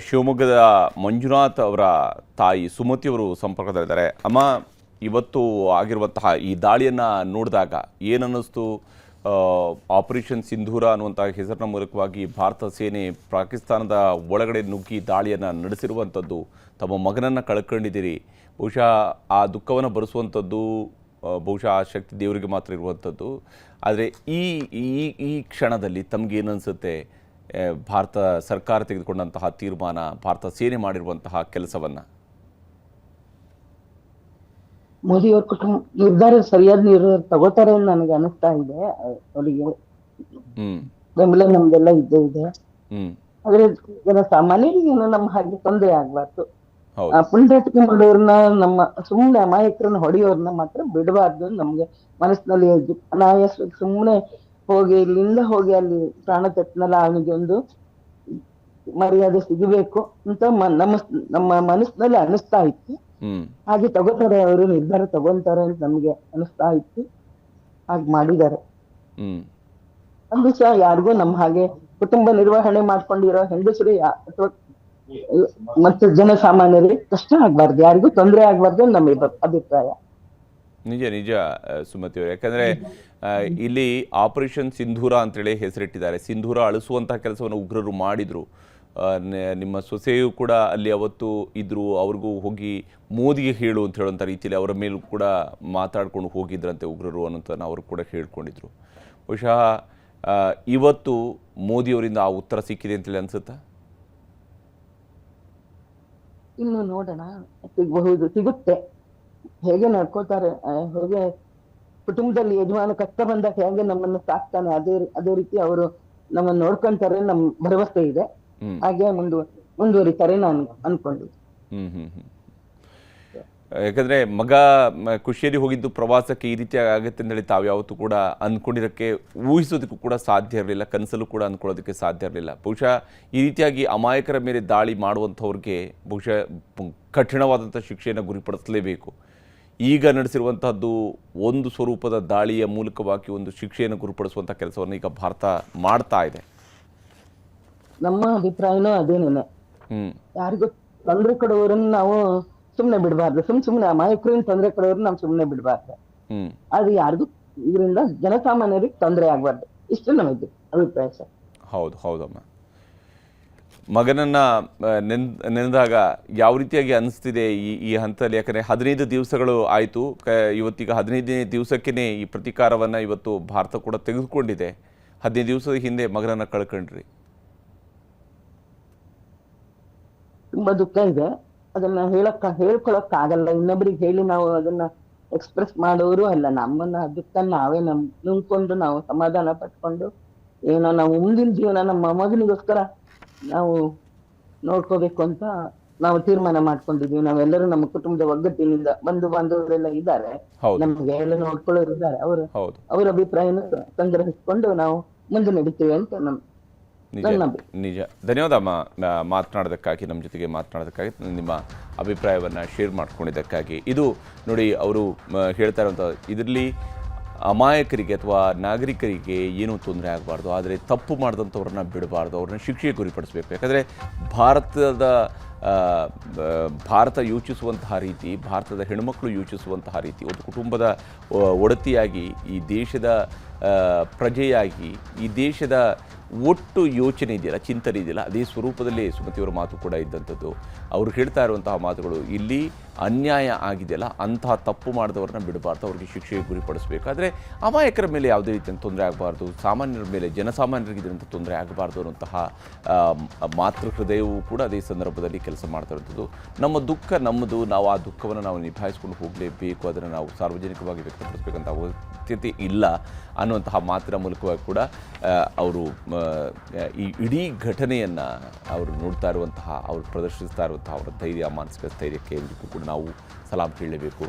ಶಿವಮೊಗ್ಗದ ಮಂಜುನಾಥ್ ಅವರ ತಾಯಿ ಸುಮತಿಯವರು ಸಂಪರ್ಕದಲ್ಲಿದ್ದಾರೆ. ಅಮ್ಮ, ಇವತ್ತು ಆಗಿರುವಂತಹ ಈ ದಾಳಿಯನ್ನು ನೋಡಿದಾಗ ಏನನ್ನಿಸ್ತು? ಆಪರೇಷನ್ ಸಿಂಧೂರ ಅನ್ನುವಂಥ ಹೆಸರಿನ ಮೂಲಕವಾಗಿ ಭಾರತ ಸೇನೆ ಪಾಕಿಸ್ತಾನದ ಒಳಗಡೆ ನುಗ್ಗಿ ದಾಳಿಯನ್ನು ನಡೆಸಿರುವಂಥದ್ದು, ತಮ್ಮ ಮಗನನ್ನು ಕಳ್ಕೊಂಡಿದ್ದೀರಿ. ಬಹುಶಃ ಆ ದುಃಖವನ್ನು ಭರಿಸುವಂಥದ್ದು ಬಹುಶಃ ಆ ಶಕ್ತಿ ದೇವರಿಗೆ ಮಾತ್ರ ಇರುವಂಥದ್ದು. ಆದರೆ ಈ ಈ ಈ ಕ್ಷಣದಲ್ಲಿ ತಮಗೇನನ್ಸುತ್ತೆ? ಭಾರತ ಸರ್ಕಾರ ತೆಗೆದುಕೊಂಡಂತಹ ತೀರ್ಮಾನ, ಭಾರತ ಸೇನೆ ಮಾಡಿರುವಂತಹ ಕೆಲಸವನ್ನು ಮೋದಿಯವ್ರ ಕುಟುಂಬ ನಿರ್ಧಾರ ಸರಿಯಾದ ನಿರ್ಧಾರ ತಗೋತಾರೆ ಅಂತ ನನಗೆ ಅನಿಸ್ತಾ ಇದೆ. ಅವರಿಗೆ ಬೆಂಬಲ ನಮ್ದೆಲ್ಲ ಇದ್ದೇ ಇದೆ. ಆದ್ರೆ ಜನ ಸಾಮಾನ್ಯರಿಗೆ ಏನು ನಮ್ಮ ಹಾಗೆ ತೊಂದರೆ ಆಗ್ಬಾರ್ದು. ಪುಂಡಾಟಿಕೆ ಮಾಡೋರ್ನ, ನಮ್ಮ ಸುಮ್ನೆ ಅಮಾಯಕರನ್ನ ಹೊಡೆಯೋರ್ನ ಮಾತ್ರ ಬಿಡಬಾರ್ದು. ನಮ್ಗೆ ಮನಸ್ಸಿನಲ್ಲಿ ಅನಾಯಾಸ ಸುಮ್ನೆ ಹೋಗಿ ಇಲ್ಲಿಂದ ಹೋಗಿ ಅಲ್ಲಿ ಪ್ರಾಣ ತೆತ್ತನಲ್ಲ, ಅವನಿಗೆ ಒಂದು ಮರ್ಯಾದೆ ಸಿಗಬೇಕು ಅಂತ ನಮ್ಮ ಮನಸ್ಸಿನಲ್ಲಿ ಅನಿಸ್ತಾ ಇತ್ತು. ಹಾಗೆ ತಗೋತಾರೆ, ಅವರು ನಿರ್ಧಾರ ತಗೊಂತಾರೆ ಅಂತ ನಮ್ಗೆ ಅನಿಸ್ತಾ ಇತ್ತು. ಹಾಗೆ ಮಾಡಿದ್ದಾರೆ. ಒಂದು ಸಹ ಯಾರಿಗೂ ನಮ್ಮ ಹಾಗೆ ಕುಟುಂಬ ನಿರ್ವಹಣೆ ಮಾಡ್ಕೊಂಡಿರೋ ಹೆಂಗಸರು ಅಥವಾ ಮತ್ತೆ ಜನಸಾಮಾನ್ಯರಿಗೆ ಕಷ್ಟ ಆಗ್ಬಾರ್ದು, ಯಾರಿಗೂ ತೊಂದರೆ ಆಗ್ಬಾರ್ದು ನಮ್ಮ ಅಭಿಪ್ರಾಯ. ನಿಜ ನಿಜ ಸುಮತಿ ಅವರು, ಯಾಕಂದರೆ ಇಲ್ಲಿ ಆಪರೇಷನ್ ಸಿಂಧೂರ ಅಂತೇಳಿ ಹೆಸರಿಟ್ಟಿದ್ದಾರೆ. ಸಿಂಧೂರ ಅಳಿಸುವಂತಹ ಕೆಲಸವನ್ನು ಉಗ್ರರು ಮಾಡಿದರು. ನಿಮ್ಮ ಸೊಸೆಯೂ ಕೂಡ ಅಲ್ಲಿ ಅವತ್ತು ಇದ್ದರು. ಅವ್ರಿಗೂ ಹೋಗಿ ಮೋದಿಗೆ ಹೇಳು ಅಂತ ಹೇಳುವಂಥ ರೀತಿಯಲ್ಲಿ ಅವರ ಮೇಲೂ ಕೂಡ ಮಾತಾಡ್ಕೊಂಡು ಹೋಗಿದ್ರಂತೆ ಉಗ್ರರು ಅನ್ನೋಂಥ ಅವರು ಕೂಡ ಹೇಳ್ಕೊಂಡಿದ್ರು. ಬಹುಶಃ ಇವತ್ತು ಮೋದಿಯವರಿಂದ ಆ ಉತ್ತರ ಸಿಕ್ಕಿದೆ ಅಂತೇಳಿ ಅನ್ಸುತ್ತಾ? ಇನ್ನು ನೋಡೋಣ, ಸಿಗಬಹುದು, ಸಿಗುತ್ತೆ. ಹೇಗೆ ನಡ್ಕೋತಾರೆ, ಹೇಗೆ ಕುಟುಂಬದಲ್ಲಿ ಯಜಮಾನ ಕಷ್ಟ ಬಂದಾಗ ಹೇಗೆ ನಮ್ಮನ್ನು ಸಾಕ್ತಾನೆ ಅದೇ ರೀತಿ ಅವರು ನಮ್ಮನ್ನು ನೋಡ್ಕೊಂತಾರೆ, ನಮ್ಮ ಭರವಸೆ ಇದೆ. ಹಾಗೆ ಮುಂದುವರಿತಾರೆ ನಾನು ಅನ್ಕೊಂಡಿದ್ದೆ. ಯಾಕಂದ್ರೆ ಮಗ ಖುಷಿಯಲ್ಲಿ ಹೋಗಿದ್ದು ಪ್ರವಾಸಕ್ಕೆ ಈ ರೀತಿ ಆಗುತ್ತೆ ಅಂತೇಳಿ ತಾವು ಯಾವತ್ತೂ ಕೂಡ ಅಂದ್ಕೊಂಡಿರೋಕ್ಕೆ, ಊಹಿಸೋದಕ್ಕೂ ಕೂಡ ಸಾಧ್ಯ ಇರಲಿಲ್ಲ, ಕನಸಲ್ಲೂ ಕೂಡ ಅಂದ್ಕೊಳ್ಳೋದಕ್ಕೆ ಸಾಧ್ಯ ಇರಲಿಲ್ಲ. ಬಹುಶಃ ಈ ರೀತಿಯಾಗಿ ಅಮಾಯಕರ ಮೇಲೆ ದಾಳಿ ಮಾಡುವಂಥವ್ರಿಗೆ ಬಹುಶಃ ಕಠಿಣವಾದಂಥ ಶಿಕ್ಷೆಯನ್ನು ಗುರಿಪಡಿಸಲೇಬೇಕು. ಈಗ ನಡೆಸಿರುವಂತಹದ್ದು ಒಂದು ಸ್ವರೂಪದ ದಾಳಿಯ ಮೂಲಕವಾಗಿ ಒಂದು ಶಿಕ್ಷೆಯನ್ನು ಗುರಿಪಡಿಸುವಂಥ ಕೆಲಸವನ್ನು ಈಗ ಭಾರತ ಮಾಡ್ತಾ ಇದೆ. ನಮ್ಮ ಅಭಿಪ್ರಾಯನೂ ಅದೇನೇನೆ. ಯಾರಿಗೂ ತೊಂದರೆ ಕೊಡುವವರನ್ನು ನಾವು ಸುಮ್ನೆ ಬಿಡಬಾರ್ದು. ಸುಮ್ನೆ ಅಮಾಯಕರನ್ನ ತೊಂದರೆ ಕೊಡೋರು ನಾವು ಸುಮ್ನೆ ಬಿಡಬಾರ್ದು. ಆದ್ರೆ ಯಾರಿಗೂ ಇದರಿಂದ ಜನಸಾಮಾನ್ಯರಿಗೆ ತೊಂದರೆ ಆಗ್ಬಾರ್ದು, ಇಷ್ಟು ನಮಗೆ ಅಭಿಪ್ರಾಯ ಸರ್. ಹೌದು ಹೌದಮ್ಮ. ಮಗನನ್ನ ನೆನೆದಾಗ ಯಾವ ರೀತಿಯಾಗಿ ಅನಿಸ್ತಿದೆ ಈ ಹಂತದಲ್ಲಿ? ಯಾಕಂದರೆ 15 ದಿವಸಗಳು ಆಯಿತು. ಇವತ್ತೀಗ 15ನೇ ದಿವಸಕ್ಕೇ ಈ ಪ್ರತೀಕಾರವನ್ನು ಇವತ್ತು ಭಾರತ ಕೂಡ ತೆಗೆದುಕೊಂಡಿದೆ. 15 ದಿವಸದ ಹಿಂದೆ ಮಗನನ್ನು ಕಳ್ಕೊಂಡ್ರಿ. ತುಂಬಾ ದುಃಖ ಇದೆ. ಅದನ್ನ ಹೇಳ್ಕೊಳಕ್ ಆಗಲ್ಲ. ಇನ್ನೊಬ್ರಿಗೆ ಹೇಳಿ ನಾವು ಅದನ್ನ ಎಕ್ಸ್ಪ್ರೆಸ್ ಮಾಡೋರು ಅಲ್ಲ. ನಮ್ಮನ್ನ ದುಃಖ ನಾವೇ ನುಂಗ್ಕೊಂಡು ನಾವು ಸಮಾಧಾನ ಪಟ್ಕೊಂಡು ಏನೋ ನಾವು ಮುಂದಿನ ಜೀವನ ನಮ್ಮ ಮಗನಿಗೋಸ್ಕರ ನಾವು ನೋಡ್ಕೋಬೇಕು ಅಂತ ನಾವು ತೀರ್ಮಾನ ಮಾಡ್ಕೊಂಡಿದೀವಿ. ನಾವೆಲ್ಲರೂ ನಮ್ಮ ಕುಟುಂಬದ ಒಗ್ಗಟ್ಟಿನಿಂದ ಬಂಧು ಬಾಂಧವರೆಲ್ಲ ಇದ್ದಾರೆ, ನಮ್ಗೆ ಎಲ್ಲ ನೋಡ್ಕೊಳ್ಳೋರು ಇದ್ದಾರೆ. ಅವ್ರ ಅಭಿಪ್ರಾಯನ ಸಂಗ್ರಹಿಸ್ಕೊಂಡು ನಾವು ಮುಂದೆ ನಡೀತೀವಿ ಅಂತ ನಿಜ. ಧನ್ಯವಾದ ಮಾತನಾಡೋದಕ್ಕಾಗಿ, ನಮ್ಮ ಜೊತೆಗೆ ಮಾತನಾಡೋದಕ್ಕಾಗಿ, ನಿಮ್ಮ ಅಭಿಪ್ರಾಯವನ್ನು ಶೇರ್ ಮಾಡ್ಕೊಂಡಿದ್ದಕ್ಕಾಗಿ. ಇದು ನೋಡಿ, ಅವರು ಹೇಳ್ತಾ ಇರುವಂಥ ಇದರಲ್ಲಿ ಅಮಾಯಕರಿಗೆ ಅಥವಾ ನಾಗರಿಕರಿಗೆ ಏನೂ ತೊಂದರೆ ಆಗಬಾರ್ದು, ಆದರೆ ತಪ್ಪು ಮಾಡಿದಂಥವ್ರನ್ನ ಬಿಡಬಾರ್ದು, ಅವ್ರನ್ನ ಶಿಕ್ಷೆಗೆ ಗುರಿಪಡಿಸಬೇಕು. ಯಾಕಂದರೆ ಭಾರತ ಯೋಚಿಸುವಂತಹ ರೀತಿ, ಭಾರತದ ಹೆಣ್ಮಕ್ಳು ಯೋಚಿಸುವಂತಹ ರೀತಿ, ಒಂದು ಕುಟುಂಬದ ಒಡತಿಯಾಗಿ, ಈ ದೇಶದ ಪ್ರಜೆಯಾಗಿ, ಈ ದೇಶದ ಒಟ್ಟು ಯೋಚನೆ ಇದೆಯಲ್ಲ, ಚಿಂತನೆ ಇದೆಯಲ್ಲ, ಅದೇ ಸ್ವರೂಪದಲ್ಲಿ ಸುಮತಿಯವರ ಮಾತು ಕೂಡ ಇದ್ದಂಥದ್ದು. ಅವರು ಹೇಳ್ತಾ ಇರುವಂತಹ ಮಾತುಗಳು, ಇಲ್ಲಿ ಅನ್ಯಾಯ ಆಗಿದೆಯಲ್ಲ, ಅಂತಹ ತಪ್ಪು ಮಾಡಿದವ್ರನ್ನ ಬಿಡಬಾರ್ದು, ಅವ್ರಿಗೆ ಶಿಕ್ಷೆಗೆ ಗುರಿಪಡಿಸಬೇಕು. ಆದರೆ ಅಮಾಯಕರ ಮೇಲೆ ಯಾವುದೇ ರೀತಿಯ ತೊಂದರೆ ಆಗಬಾರ್ದು, ಸಾಮಾನ್ಯರ ಮೇಲೆ, ಜನಸಾಮಾನ್ಯರಿಗೆ ಇದರಿಂದ ತೊಂದರೆ ಆಗಬಾರ್ದು ಅನ್ನುವಂತಹ ಮಾತೃ ಹೃದಯವೂ ಕೂಡ ಅದೇ ಸಂದರ್ಭದಲ್ಲಿ ಕೆಲಸ ಮಾಡ್ತಾ ಇರುವಂಥದ್ದು. ನಮ್ಮ ದುಃಖ ನಮ್ಮದು, ನಾವು ಆ ದುಃಖವನ್ನು ನಾವು ನಿಭಾಯಿಸ್ಕೊಂಡು ಹೋಗಲೇಬೇಕು, ಅದನ್ನು ನಾವು ಸಾರ್ವಜನಿಕವಾಗಿ ವ್ಯಕ್ತಪಡಿಸಬೇಕಂತ ಅವಶ್ಯಕತೆ ಇಲ್ಲ ಅನ್ನುವಂತಹ ಮಾತಿನ ಮೂಲಕವಾಗಿ ಕೂಡ ಅವರು ಈ ಇಡೀ ಘಟನೆಯನ್ನು ಅವರು ನೋಡ್ತಾ ಇರುವಂತಹ, ಅವರು ಪ್ರದರ್ಶಿಸ್ತಾ ಇರುವಂತಹ ಅವರ ಧೈರ್ಯ, ಮಾನಸಿಕ ಸ್ಥೈರ್ಯಕ್ಕೆ ಕೂಡ ನಾವು ಸಲಾಂ ಹೇಳಲೇಬೇಕು.